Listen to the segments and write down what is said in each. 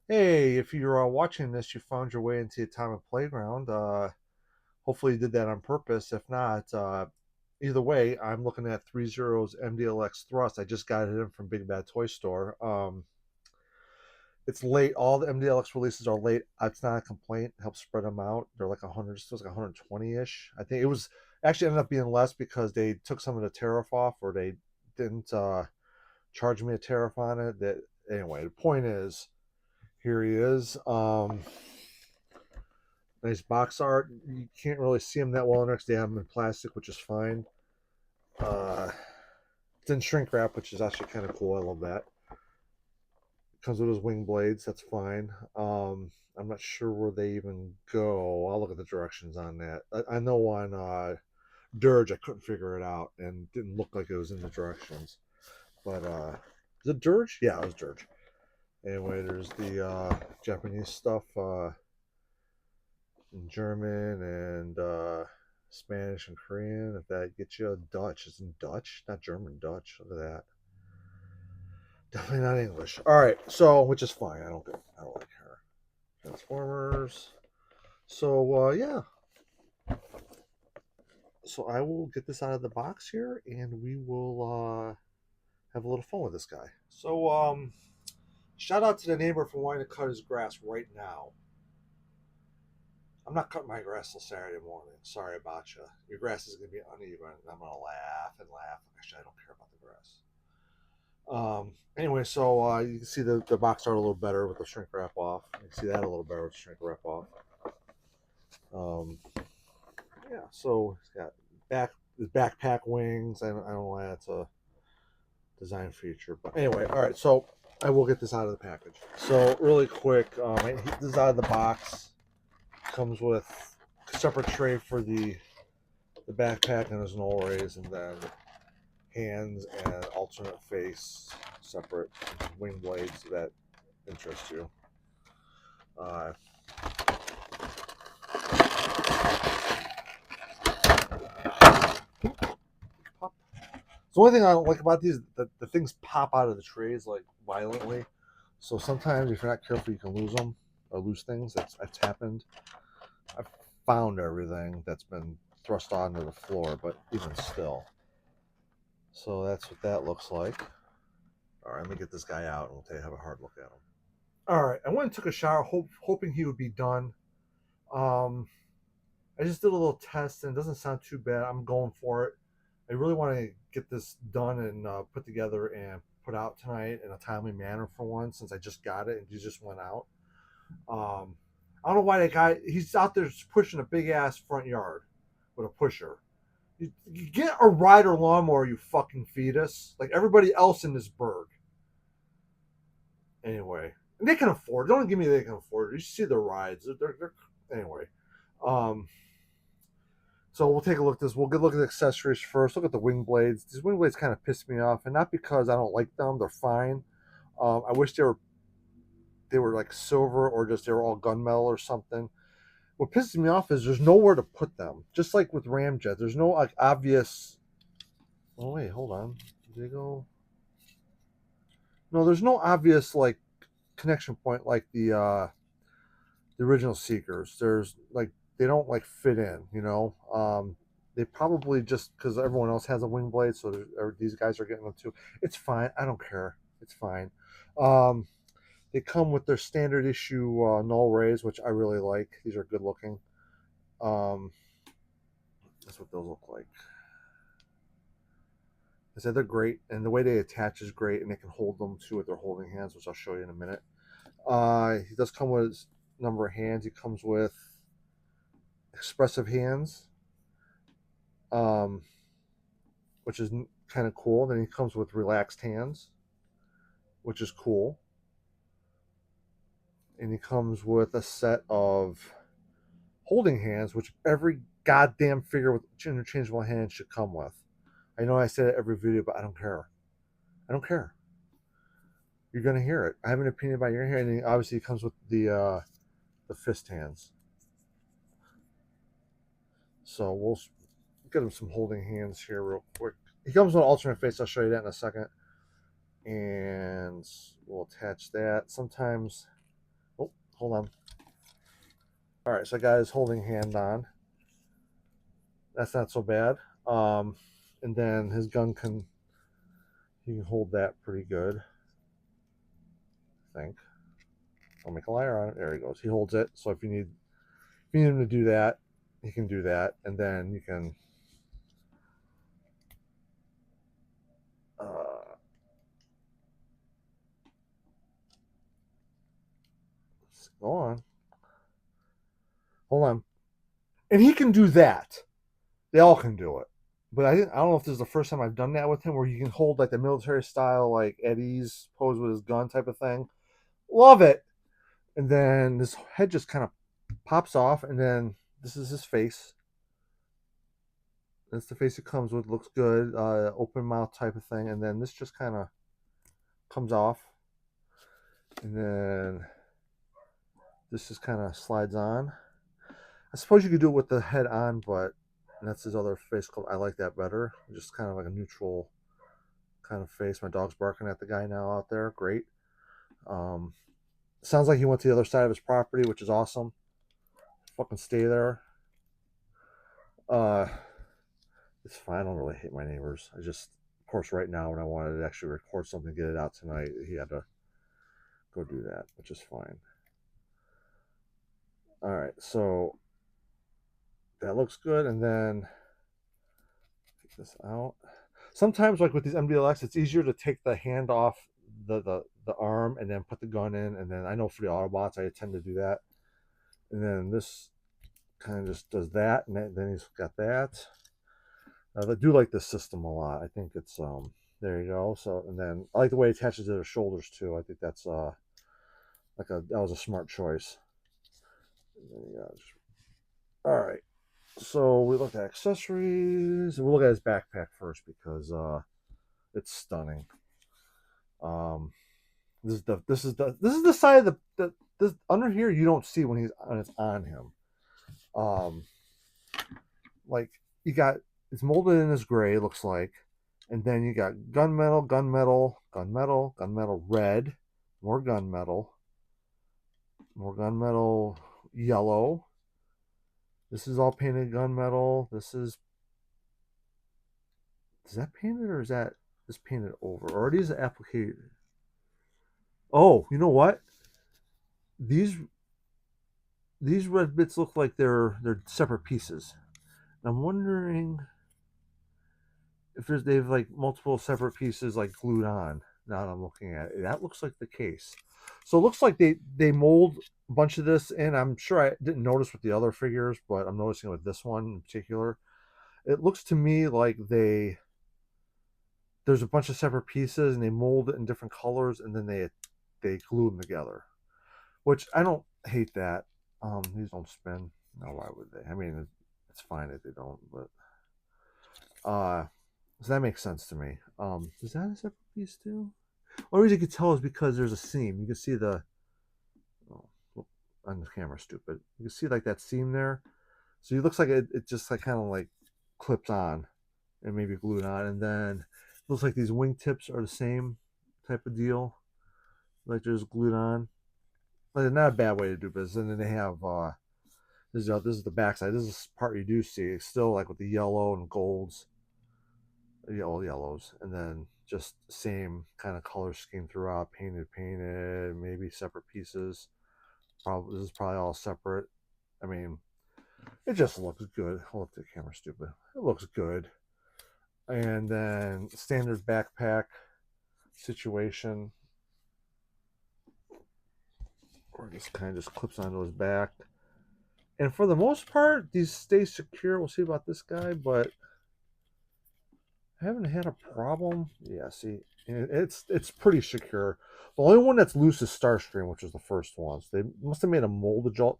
Hey, if you're watching this, you found your way into the Atomic Playground. Hopefully, you did that on purpose. If not, either way, I'm looking at THREEZERO's MDLX Thrust. I just got it in from Big Bad Toy Store. It's late. All the MDLX releases are late. It's not a complaint. It helps spread them out. They're like 100, it was like 120 ish. I think it was actually ended up being less because they took some of the tariff off, or they didn't charge me a tariff on it. That anyway. The point is, here he is. Nice box art. You can't really see them that well next. They have them in plastic, which is fine. Uh, it's in shrink wrap, which is actually kind of cool. I love that. Comes with his wing blades. That's fine. I'm not sure where they even go. I'll look at the directions on that. I know on Dirge, I couldn't figure it out and didn't look like it was in the directions. But is it Dirge? Yeah, it was Dirge. Anyway, there's the Japanese stuff. In German and Spanish and Korean. If that gets you, Dutch. It's in Dutch, not German. Dutch. Look at that. Definitely not English. All right, so which is fine. I don't like her. Transformers. So yeah. So I will get this out of the box here, and we will have a little fun with this guy. So shout out to the neighbor for wanting to cut his grass right now. I'm not cutting my grass till Saturday morning. Sorry about you. Your grass is going to be uneven. And I'm going to laugh and laugh. Actually, I don't care about the grass. Anyway, so you can see the box art a little better with the shrink wrap off. You can see that a little better with the shrink wrap off. Um, yeah, so it's got backpack wings. I don't know why that's a design feature, but anyway, all right. So I will get this out of the package. So really quick, this is out of the box. Comes with a separate tray for the backpack and his null rays, and then hands and alternate face, separate wing blades that interest you. Uh, pop. The only thing I don't like about these, the things pop out of the trays like violently. So sometimes if you're not careful, you can lose them or lose things. That's happened. I've found everything that's been thrust onto the floor, but even still. So that's what that looks like. All right, let me get this guy out and we'll have a hard look at him. All right, I went and took a shower, hoping he would be done. Um, I just did a little test and it doesn't sound too bad. I'm going for it. I really want to get this done and put together and put out tonight in a timely manner for once, since I just got it and he just went out. Um, I don't know why that guy, he's out there pushing a big ass front yard with a pusher. You get a rider lawnmower, you fucking fetus. Like everybody else in this burg. Anyway, and they can afford. Don't give me they can afford it. You see the rides. They're anyway. Um, so we'll take a look at this. We'll get a look at the accessories first. Look at the wing blades. These wing blades kind of piss me off, and not because I don't like them. They're fine. I wish they were like silver or just they were all gunmetal or something. What pisses me off is there's nowhere to put them. Just like with ramjet, there's no like obvious. Oh wait, hold on. Did they go? No, there's no obvious like connection point like the original Seekers. There's like they don't like fit in, you know. They probably just because everyone else has a wing blade, so these guys are getting them too. It's fine. I don't care. It's fine. Um, they come with their standard issue null rays, which I really like. These are good looking. Um, that's what those look like. I said they're great, and the way they attach is great, and they can hold them too with their holding hands, which I'll show you in a minute. He does come with his number of hands. He comes with expressive hands, um, which is kind of cool. Then he comes with relaxed hands, which is cool. And he comes with a set of holding hands, which every goddamn figure with interchangeable hands should come with. I know I say it every video, but I don't care. I don't care. You're gonna hear it. I have an opinion about your hand, and obviously it comes with the fist hands. So we'll get him some holding hands here real quick. He comes with an alternate face. I'll show you that in a second. And we'll attach that. Sometimes hold on. All right, so I got his holding hand on. That's not so bad. And then his gun he can hold that pretty good. I think. I'll make a liar on it. There he goes. He holds it. So if you need him to do that, he can do that, and then you can. Go on. Hold on. And he can do that. They all can do it. But I don't know if this is the first time I've done that with him, where he can hold like the military style, like Eddie's pose with his gun type of thing. Love it. And then this head just kind of pops off, and then this is his face. That's the face it comes with. Looks good. Open mouth type of thing. And then this just kind of comes off. And then this just kind of slides on. I suppose you could do it with the head on, but that's his other face. I like that better. Just kind of like a neutral kind of face. My dog's barking at the guy now out there. Great. Sounds like he went to the other side of his property, which is awesome. Fucking stay there. It's fine. I don't really hate my neighbors. I just, of course, right now when I wanted to actually record something, get it out tonight, he had to go do that, which is fine. All right, so that looks good, and then take this out. Sometimes, like with these MDLX, it's easier to take the hand off the arm and then put the gun in, and then I know for the Autobots, I tend to do that. And then this kind of just does that, and then he's got that. I do like this system a lot. I think it's there you go. So, and then I like the way it attaches to the shoulders too. I think that's that was a smart choice. All right. So we look at accessories. We'll look at his backpack first because it's stunning. This is the side of this under here you don't see when it's on him. Like you got it's molded in this gray, it looks like, and then you got gunmetal, gunmetal, gunmetal, gunmetal red, more gunmetal, yellow. This is all painted gunmetal. Is that painted or is that just painted over? Or are these applicated? Oh, you know what? These red bits look like they're separate pieces. I'm wondering if they've like multiple separate pieces like glued on. Now that I'm looking at it, that looks like the case. So it looks like they mold a bunch of this in. I'm sure I didn't notice with the other figures, but I'm noticing with this one in particular. It looks to me like there's a bunch of separate pieces and they mold it in different colors and then they glue them together, which I don't hate that. These don't spin. No, why would they? I mean, it's fine if they don't, but so that makes sense to me. Is that a separate piece too? Only reason you can tell is because there's a seam. You can see on the camera, stupid. You can see like that seam there. So it looks like it just like kind of like clips on and maybe glued on, and then it looks like these wingtips are the same type of deal, like they're just glued on. Like not a bad way to do business. And then they have this is the backside. This is the part you do see. It's still like with the yellow and golds, yellows, and then just same kind of color scheme throughout. Painted, maybe separate pieces. Probably this is probably all separate. I mean, it just looks good. Hold up the camera, stupid. It looks good. And then standard backpack situation, or this kind of just clips onto his back. And for the most part, these stay secure. We'll see about this guy, but I haven't had a problem. Yeah, see, it's pretty secure. The only one that's loose is Starscream, which is the first one. So they must have made a mold adjustment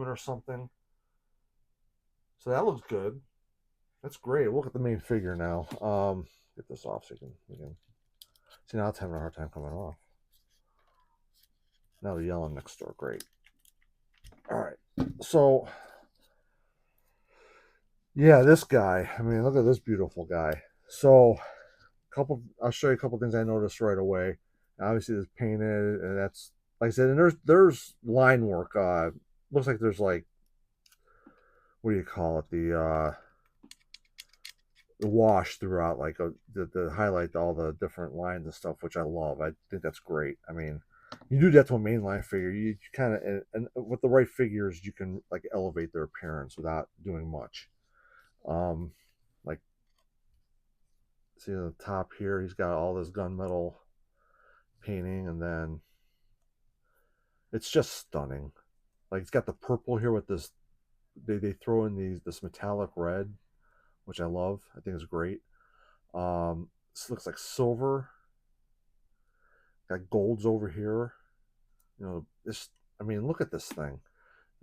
or something. So that looks good. That's great. We'll look at the main figure now. Get this off so we can see. Now it's having a hard time coming off. Now they're yelling next door. Great. All right. So yeah, this guy. I mean, look at this beautiful guy. So I'll show you a couple things I noticed right away. Obviously, it's painted, and that's like I said, and there's line work. Looks like there's like, what do you call it? The wash throughout, like the highlight all the different lines and stuff, which I love. I think that's great. I mean, you do that to a mainline figure, you kind of, and with the right figures, you can like elevate their appearance without doing much. Um, like, see the top here, he's got all this gunmetal painting, and then it's just stunning. Like, it's got the purple here with this. They throw in this metallic red, which I love. I think is great. This looks like silver. Got golds over here. You know, this. I mean, look at this thing.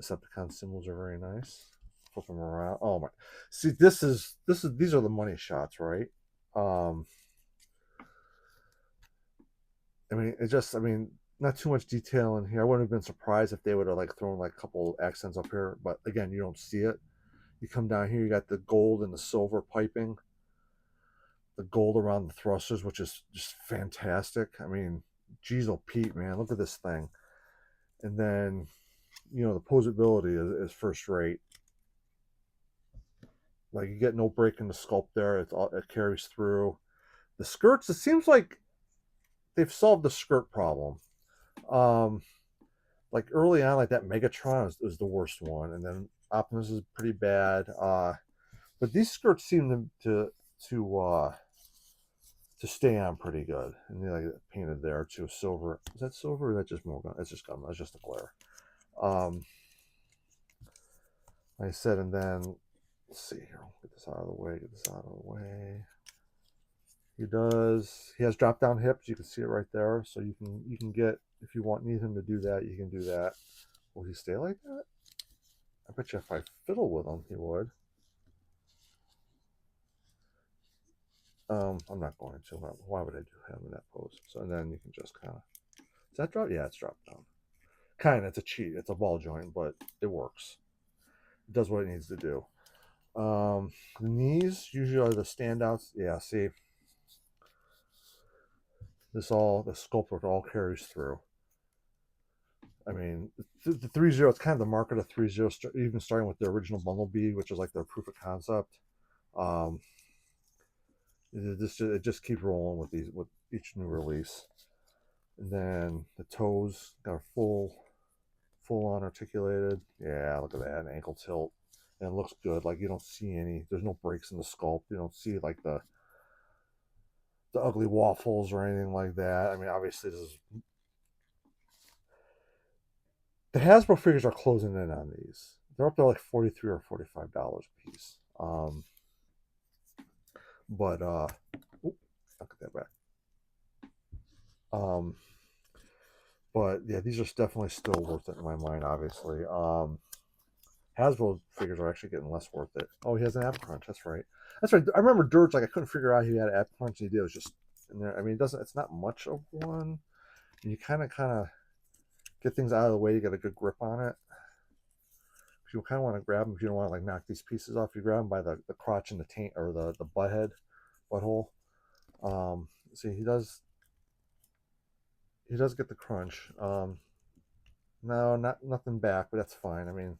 Decepticon symbols are very nice. Flip them around. Oh my! See, this is these are the money shots, right? Um, I mean, it just. I mean, not too much detail in here. I wouldn't have been surprised if they would have like thrown like a couple accents up here, but again, you don't see it. You come down here, you got the gold and the silver piping, the gold around the thrusters, which is just fantastic. I mean, geez, oh Pete, man, look at this thing. And then, you know, the posability is first rate. Like, you get no break in the sculpt there. It carries through. The skirts, it seems like they've solved the skirt problem. Um, like early on, like that Megatron is the worst one, and then Optimus is pretty bad. But these skirts seem to to stay on pretty good, and they like painted there too. Silver, is that silver? Or is that just more gun? It's just gun. That's just a glare. Um, like I said, and then let's see here. Get this out of the way. Get this out of the way. He does. He has drop down hips. You can see it right there. So you can get, if you need him to do that, you can do that. Will he stay like that? I bet you if I fiddle with him, he would. I'm not going to. Why would I do him in that pose? So, and then you can just kind of. Is that drop? Yeah, it's drop down. Kind of. It's a cheat. It's a ball joint, but it works. It does what it needs to do. The knees usually are the standouts. Yeah, see, the sculpt all carries through. I mean, the 3-0, it's kind of the mark of the 3-0, even starting with the original Bumblebee, which is like their proof of concept. Um, it just keeps rolling with each new release. And then the toes got a full on articulated. Yeah, look at that, an ankle tilt, and it looks good. Like, you don't see any. There's no breaks in the sculpt. You don't see like the ugly waffles or anything like that. I mean, obviously the Hasbro figures are closing in on these. They're up to like $43 or $45 a piece. But I'll get that back. Um, but yeah, these are definitely still worth it in my mind. Obviously, Hasbro figures are actually getting less worth it. Oh, he has an Apple Crunch. That's right. That's right. I remember Dirge. Like, I couldn't figure out he had an Apple Crunch. And he did. It was just in there. I mean, it doesn't. It's not much of one. And you kind of get things out of the way. You get a good grip on it. You kind of want to grab them if you don't want to like knock these pieces off. You grab them by the crotch and the taint, or the butthole. See, he does get the crunch. No, nothing back, but that's fine. I mean,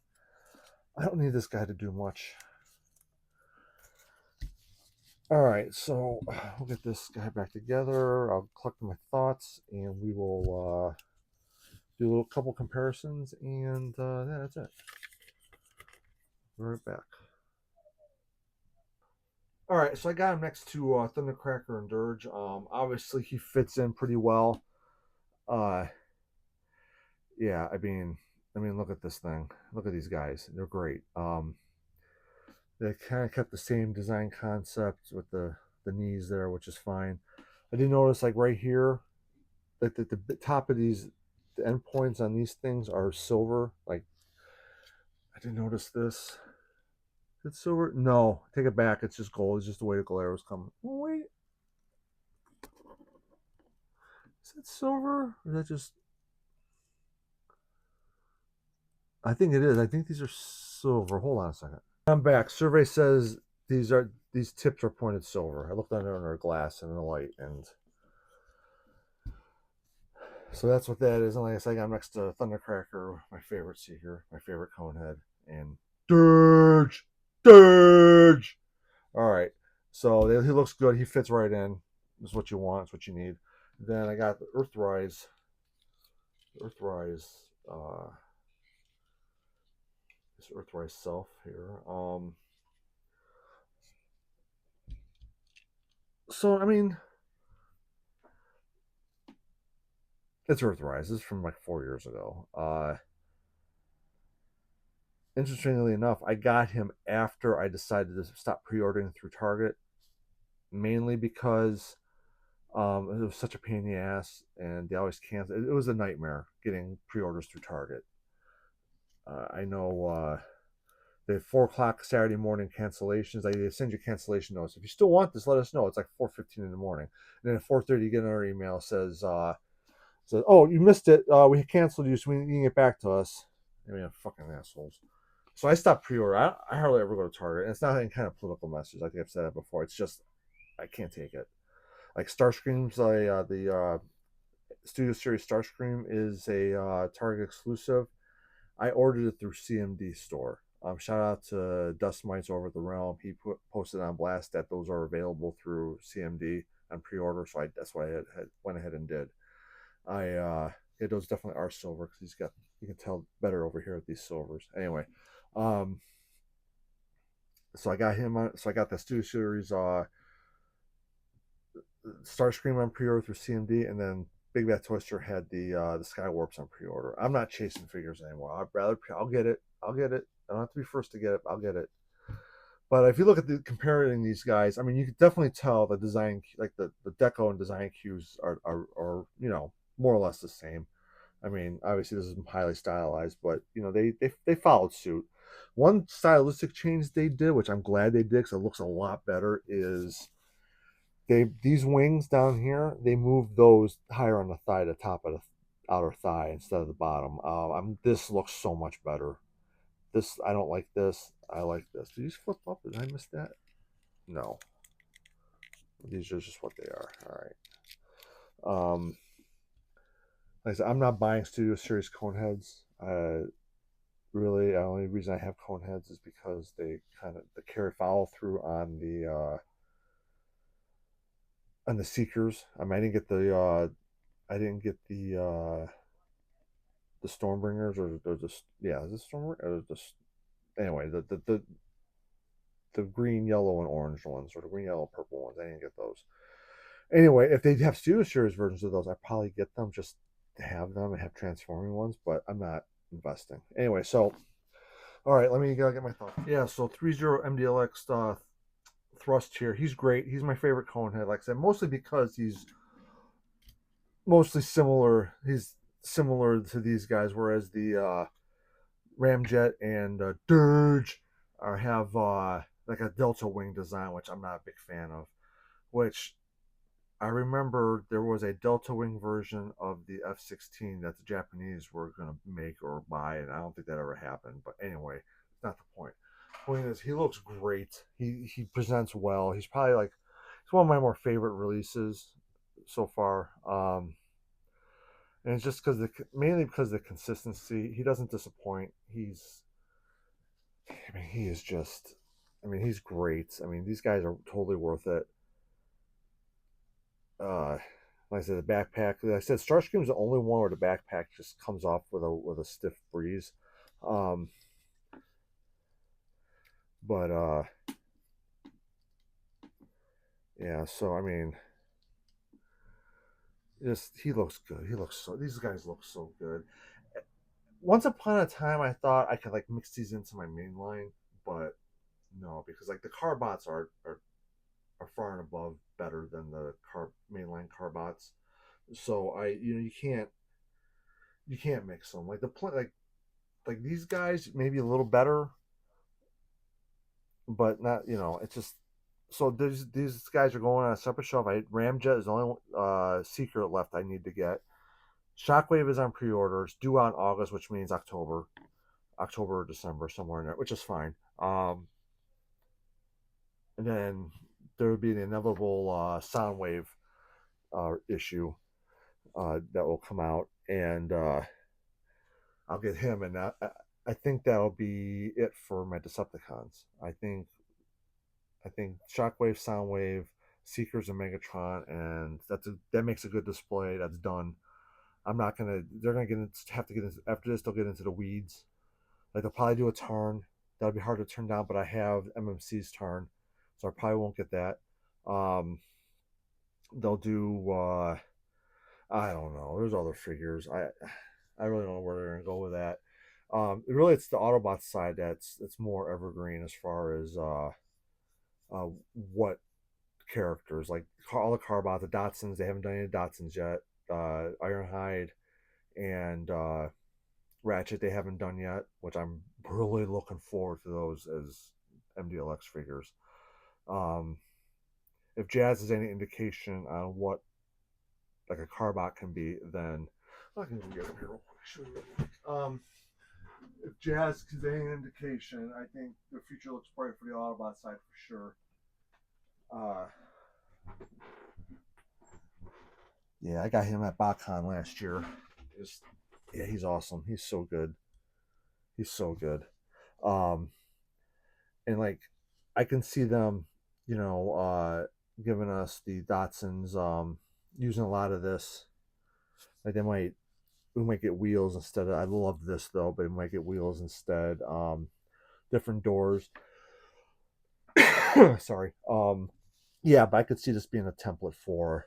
I don't need this guy to do much. All right, so we'll get this guy back together. I'll collect my thoughts, and we will do a little couple comparisons, and yeah, that's it. We're right back. All right, so I got him next to Thundercracker and Dirge. Obviously, he fits in pretty well. Uh, yeah, I mean, look at this thing. Look at these guys. They're great. They kind of kept the same design concept with the knees there, which is fine. I did notice, like right here, that the top of the end points on these things are silver. Like, I didn't notice this. Is it silver? No, take it back. It's just gold. It's just the way the glare was coming. Oh, wait. Is that silver? Or is that just. I think it is. I think these are silver. Hold on a second. I'm back. Survey says these tips are pointed silver. I looked under glass and in the light, and So that's what that is. And like I said, I'm next to Thundercracker, my favorite seeker, my favorite conehead, and Dirge, Dirge. All right. So he looks good. He fits right in. This is what you want. It's what you need. Then I got the Earthrise. Earthrise. This Earthrise self here. So I mean, it's Earthrise. This is from like 4 years ago. Interestingly enough, I got him after I decided to stop pre-ordering through Target, mainly because it was such a pain in the ass, and they always cancel. It was a nightmare getting pre-orders through Target. I know the 4 o'clock Saturday morning cancellations. They send you cancellation notice. If you still want this, let us know. It's like 4:15 in the morning, and then at 4:30 you get another email says, "Oh, you missed it. We canceled you, so we need to get back to us." I mean, fucking assholes. So I stopped pre-order. I hardly ever go to Target, and it's not any kind of political message. I think I've said that before. It's just I can't take it. Like Starscream's, the Studio Series Starscream is a Target exclusive. I ordered it through CMD store. Shout out to Dust Mites over at the Realm. He posted on blast that those are available through CMD on pre-order, so that's what I went ahead and did. Yeah, those definitely are silver because he's got, you can tell better over here with these silvers. Anyway, um, so I got him on. So I got the Studio Series Starscream on pre-order through CMD, and then Big Bad Toaster had the Skywarps on pre-order. I'm not chasing figures anymore. I'll get it. I'll get it. I don't have to be first to get it. I'll get it. But if you look at comparing these guys, I mean, you can definitely tell the design, like the deco and design cues are more or less the same. I mean, obviously this is highly stylized, but they followed suit. One stylistic change they did, which I'm glad they did because it looks a lot better, is these wings down here, they moved those higher on the thigh, the top of the outer thigh instead of the bottom. This looks so much better. This, I don't like this. I like this. Did these flip up? Did I miss that? No. These are just what they are. All right. Like I said, I'm not buying Studio Series cone heads. Really, the only reason I have cone heads is because they carry follow through on the seekers. I mean, I didn't get the Stormbringers, or just, yeah, is it Stormbringers or just, anyway, the green, yellow, and orange ones, or the green, yellow, purple ones. I didn't get those. Anyway, if they have Studio Series versions of those, I probably get them just to have them and have transforming ones, but I'm not investing. Anyway, so all right, let me get my thoughts. Yeah, so 3-0 MDLX Thrust here. He's great. He's my favorite conehead, like I said, mostly because he's mostly similar. He's similar to these guys, whereas the Ramjet and Dirge have like a delta wing design, which I'm not a big fan of. Which I remember there was a delta wing version of the F-16 that the Japanese were going to make or buy, and I don't think that ever happened. But anyway, it's not the point. The point is, he looks great. He presents well. He's probably like, it's one of my more favorite releases so far. And it's just mainly because of the consistency. He doesn't disappoint. I mean, he is just, I mean, he's great. I mean, these guys are totally worth it. Uh, like I said, the backpack. Like I said, Starscream's the only one where the backpack just comes off with a stiff breeze. Um, but yeah. So I mean, just he looks good. He looks so. These guys look so good. Once upon a time, I thought I could like mix these into my main line, but no, because like the Carbots are far and above better than the mainline Carbots. So you can't mix them. Like like these guys maybe a little better, but not, it's just, so these guys are going on a separate shelf. Ramjet is the only secret left I need to get. Shockwave is on pre-orders, due out in August, which means October or December, somewhere in there, which is fine. And then there would be the inevitable Soundwave issue. that will come out, and I'll get him, and I think that'll be it for my Decepticons. I think Shockwave, Soundwave, Seekers, and Megatron, and that makes a good display. That's done. I'm not gonna. They're gonna have to get into, after this. They'll get into the weeds. Like they'll probably do a turn. That'll be hard to turn down, but I have MMC's turn, so I probably won't get that. Um, they'll do. I don't know. There's other figures. I really don't know where they're gonna go with that. Really, it's the Autobots side that's more evergreen as far as what characters like all the Carbots, the Datsuns. They haven't done any Datsuns yet. Ironhide and Ratchet they haven't done yet, which I'm really looking forward to those as MDLX figures. Um, if Jazz is any indication on what like a Carbot can be, then I can go get them here real quick. Show you real quick. If Jazz is any indication, I think the future looks bright for the Autobot side for sure. Yeah, I got him at BotCon last year. Yeah, he's awesome. He's so good. He's so good. Um, and like, I can see them, giving us the Datsuns, using a lot of this. Like we might get wheels instead of. I love this though, but we might get wheels instead. Different doors. Sorry. Yeah, but I could see this being a template for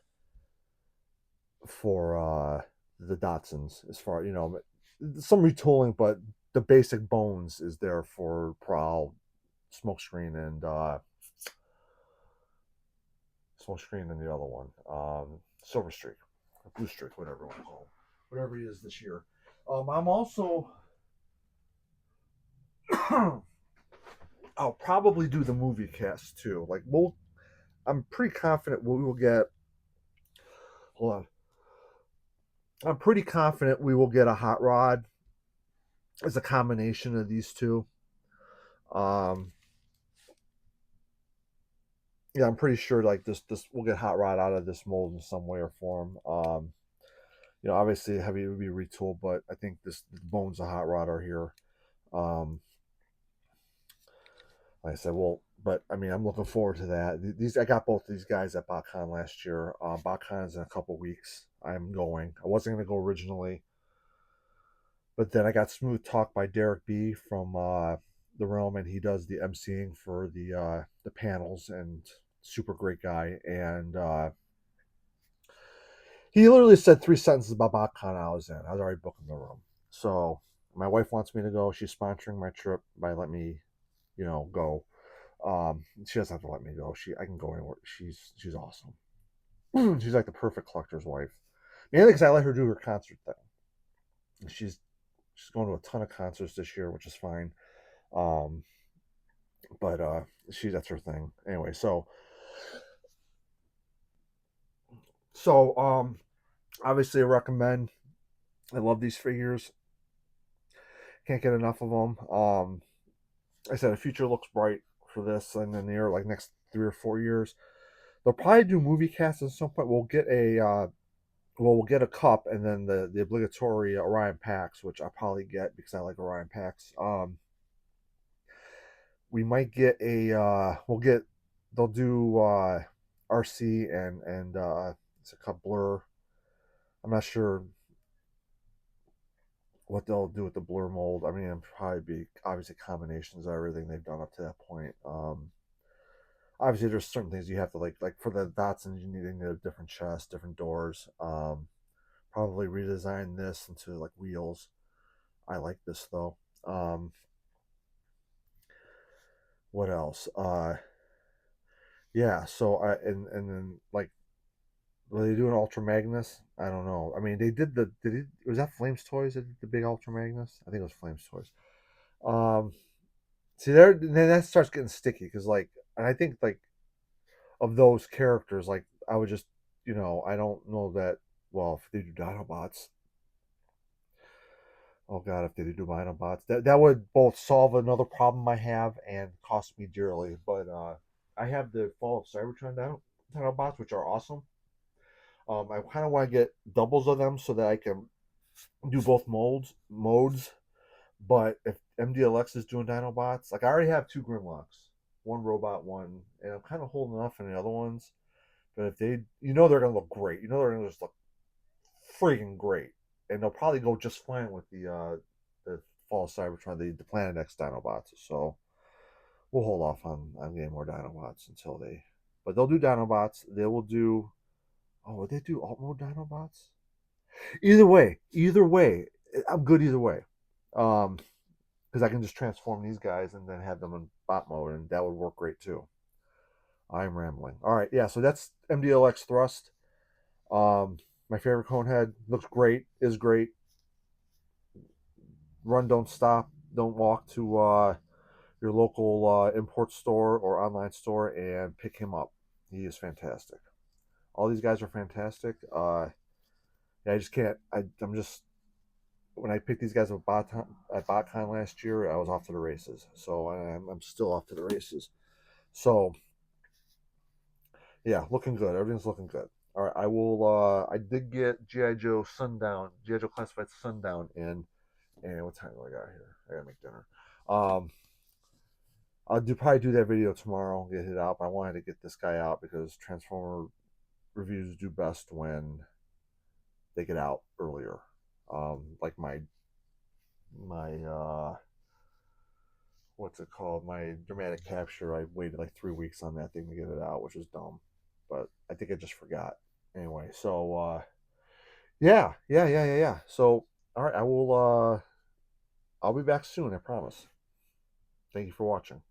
the Datsuns as far some retooling, but the basic bones is there for Prowl, Smokescreen, and the other one, Silver Streak, or Blue Streak, whatever you want to call him, whatever he is this year. I'm also I'll probably do the movie cast too. I'm pretty confident we will get. Hold on. I'm pretty confident we will get a Hot Rod as a combination of these two. Um, yeah, I'm pretty sure like this we'll get Hot Rod out of this mold in some way or form. Obviously heavy would be retooled, but I think the bones of Hot Rod are here. Um, like I said, well, but I mean, I'm looking forward to that. These I got both these guys at BotCon last year. BotCon's in a couple weeks. I'm going. I wasn't going to go originally, but then I got smooth talk by Derek B from the Realm, and he does the emceeing for the panels, and super great guy. And he literally said three sentences about BotCon I was in. I was already booking the room. So my wife wants me to go. She's sponsoring my trip by letting me, go. She doesn't have to let me go. I can go anywhere. She's awesome. She's like the perfect collector's wife. Mainly because I let her do her concert thing. She's going to a ton of concerts this year, which is fine. Um, but that's her thing. Anyway, so obviously I recommend. I love these figures. Can't get enough of them. I said the future looks bright for this, and then the like next 3 or 4 years, they'll probably do movie casts at some point. We'll get a cup, and then the obligatory Orion packs, which I'll probably get because I like Orion packs. We might get they'll do RC and it's a cup Blur. I'm not sure what they'll do with the Blur mold. I mean, it'll probably be obviously combinations of everything they've done up to that point. Obviously, there's certain things you have to like for the Datsuns, you need a different chest, different doors. Probably redesign this into like wheels. I like this though. What else? Yeah. So and then like, will they do an Ultra Magnus? I don't know. I mean, they did was that Flames Toys that did the big Ultra Magnus? I think it was Flames Toys. Um, See there, then that starts getting sticky because and I think like of those characters, like I would just, I don't know that. Well, if they do Dinobots, oh god, if they do Dinobots, that would both solve another problem I have and cost me dearly. But I have the Fall of Cybertron Dinobots, which are awesome. I kind of want to get doubles of them so that I can do both modes. But if MDLX is doing Dinobots, like I already have two Grimlocks, one robot, one, and I'm kind of holding off on the other ones. But if they, they're gonna look great. They're gonna just look freaking great, and they'll probably go just fine with the Fall Cybertron, the Planet X Dinobots. So we'll hold off on getting more Dinobots until they. But they'll do Dinobots. They will do. Oh, would they do alt mode Dinobots? Either way, I'm good either way. Because I can just transform these guys and then have them in bot mode, and that would work great too. I'm rambling. All right, yeah. So that's MDLX Thrust. My favorite cone head, looks great, is great. Run, don't stop, don't walk to your local import store or online store and pick him up. He is fantastic. All these guys are fantastic. Yeah, I just can't. I'm just when I picked these guys at BotCon last year, I was off to the races. So I'm still off to the races. So yeah, looking good. Everything's looking good. All right, I will. I did get GI Joe Classified Sundown in. And what time do I got here? I gotta make dinner. Um, probably do that video tomorrow. Get it out. But I wanted to get this guy out because Transformer reviews do best when they get out earlier. Like my what's it called? My dramatic capture. I waited like 3 weeks on that thing to get it out, which is dumb. But I think I just forgot. Anyway, so yeah. So all right, I'll be back soon. I promise. Thank you for watching.